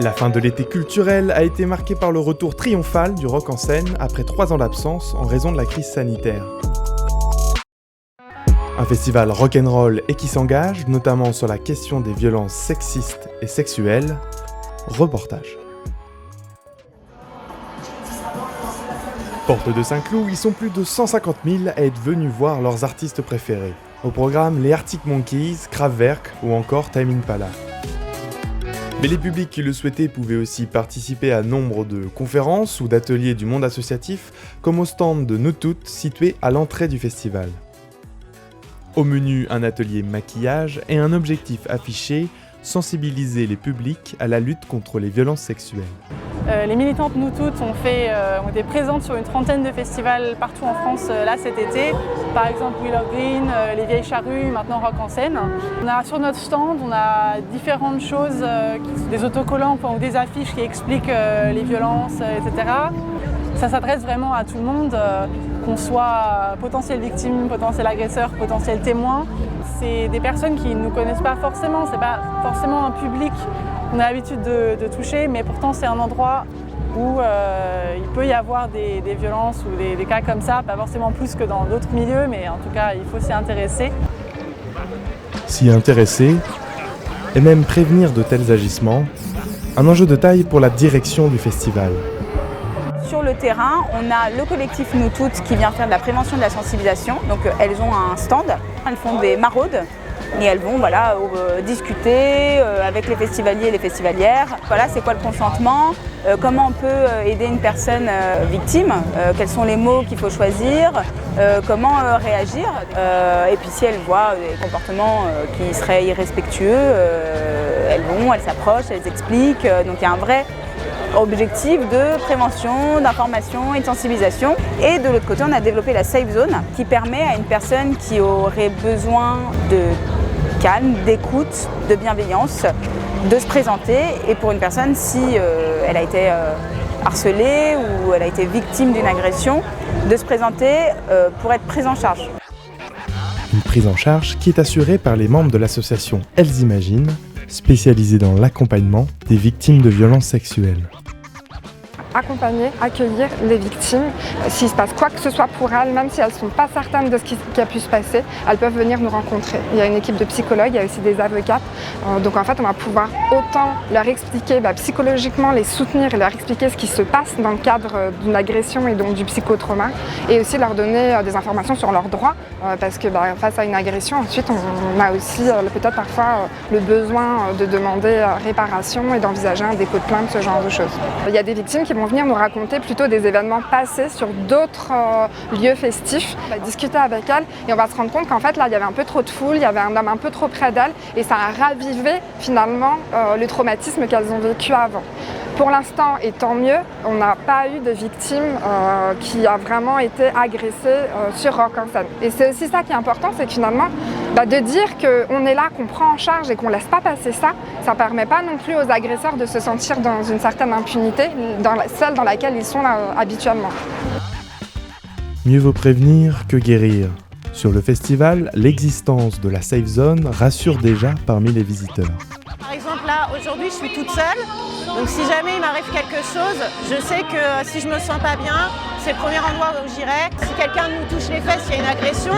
La fin de l'été culturel a été marquée par le retour triomphal du rock en scène après 3 ans d'absence en raison de la crise sanitaire. Un festival rock'n'roll et qui s'engage notamment sur la question des violences sexistes et sexuelles. Reportage. Porte de Saint-Cloud, ils sont plus de 150 000 à être venus voir leurs artistes préférés. Au programme, les Arctic Monkeys, Kraftwerk ou encore Tame Impala. Mais les publics qui le souhaitaient pouvaient aussi participer à nombre de conférences ou d'ateliers du monde associatif, comme au stand de Nous Toutes, situé à l'entrée du festival. Au menu, un atelier maquillage et un objectif affiché, sensibiliser les publics à la lutte contre les violences sexuelles. Les militantes Nous Toutes ont été présentes sur une trentaine de festivals partout en France là cet été. Par exemple Willow Green, les Vieilles Charrues, maintenant Rock en scène. Sur notre stand, on a différentes choses, des autocollants ou des affiches qui expliquent les violences, etc. Ça s'adresse vraiment à tout le monde, qu'on soit potentiel victime, potentiel agresseur, potentiel témoin. C'est des personnes qui ne nous connaissent pas forcément, c'est pas forcément un public qu'on a l'habitude de toucher, mais pourtant c'est un endroit où il peut y avoir des violences ou des cas comme ça, pas forcément plus que dans d'autres milieux, mais en tout cas il faut s'y intéresser. S'y intéresser, et même prévenir de tels agissements, un enjeu de taille pour la direction du festival. Sur le terrain, on a le collectif Nous Toutes qui vient faire de la prévention et de la sensibilisation. Donc elles ont un stand, elles font des maraudes et elles vont discuter avec les festivaliers et les festivalières. Voilà, c'est quoi le consentement, comment on peut aider une personne victime, quels sont les mots qu'il faut choisir, comment réagir. Et puis si elles voient des comportements qui seraient irrespectueux, elles s'approchent, elles expliquent. Donc il y a un vrai objectif de prévention, d'information et de sensibilisation. Et de l'autre côté, on a développé la Safe Zone qui permet à une personne qui aurait besoin de calme, d'écoute, de bienveillance, de se présenter. Et pour une personne, si elle a été harcelée ou elle a été victime d'une agression, de se présenter pour être prise en charge. Une prise en charge qui est assurée par les membres de l'association Elles Imaginent, spécialisée dans l'accompagnement des victimes de violences sexuelles. Accompagner, accueillir les victimes. S'il se passe quoi que ce soit pour elles, même si elles ne sont pas certaines de ce qui a pu se passer, elles peuvent venir nous rencontrer. Il y a une équipe de psychologues, il y a aussi des avocates. Donc en fait, on va pouvoir autant leur expliquer psychologiquement, les soutenir et leur expliquer ce qui se passe dans le cadre d'une agression et donc du psychotrauma, et aussi leur donner des informations sur leurs droits, parce que face à une agression, ensuite on a aussi peut-être parfois le besoin de demander réparation et d'envisager un dépôt de plainte, ce genre de choses. Il y a des victimes qui vont venir nous raconter plutôt des événements passés sur d'autres lieux festifs. On va discuter avec elles et on va se rendre compte qu'en fait là il y avait un peu trop de foule, il y avait un homme un peu trop près d'elles et ça a ravivé finalement le traumatisme qu'elles ont vécu avant. Pour l'instant, et tant mieux, on n'a pas eu de victime qui a vraiment été agressée sur Rock en scène. Et c'est aussi ça qui est important, c'est que finalement, de dire qu'on est là, qu'on prend en charge et qu'on ne laisse pas passer ça, ça ne permet pas non plus aux agresseurs de se sentir dans une certaine impunité, celle dans laquelle ils sont habituellement. Mieux vaut prévenir que guérir. Sur le festival, l'existence de la Safe Zone rassure déjà parmi les visiteurs. Par exemple là, aujourd'hui je suis toute seule, donc si jamais il m'arrive quelque chose, je sais que si je me sens pas bien, c'est le premier endroit où j'irai. Si quelqu'un nous touche les fesses, il y a une agression,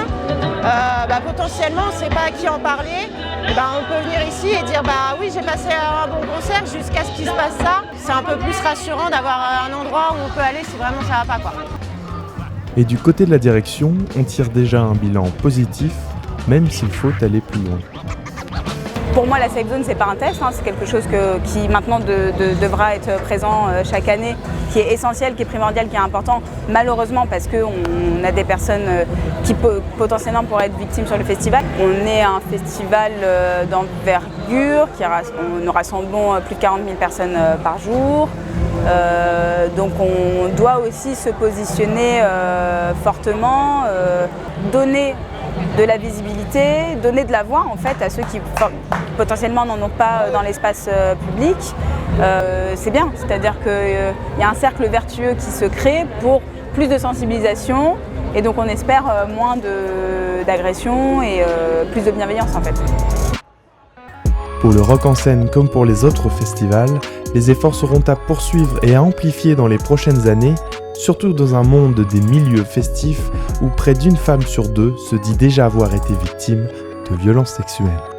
potentiellement on ne sait pas à qui en parler, on peut venir ici et dire oui j'ai passé un bon concert jusqu'à ce qu'il se passe ça. C'est un peu plus rassurant d'avoir un endroit où on peut aller si vraiment ça va pas Et du côté de la direction, on tire déjà un bilan positif, même s'il faut aller plus loin. Pour moi, la Safe Zone, c'est pas un test, c'est quelque chose qui maintenant devra être présent chaque année, qui est essentiel, qui est primordial, qui est important, malheureusement parce qu'on a des personnes qui potentiellement pourraient être victimes sur le festival. On est un festival d'envergure, nous rassemblons plus de 40 000 personnes par jour. Donc on doit aussi se positionner fortement, donner de la visibilité, donner de la voix en fait à ceux qui potentiellement n'en ont pas dans l'espace public. C'est bien, c'est-à-dire qu'il y a un cercle vertueux qui se crée pour plus de sensibilisation et donc on espère moins d'agressions et plus de bienveillance en fait. Pour le rock en scène comme pour les autres festivals, Les efforts seront à poursuivre et à amplifier dans les prochaines années, surtout dans un monde des milieux festifs où près d'une femme sur deux se dit déjà avoir été victime de violences sexuelles.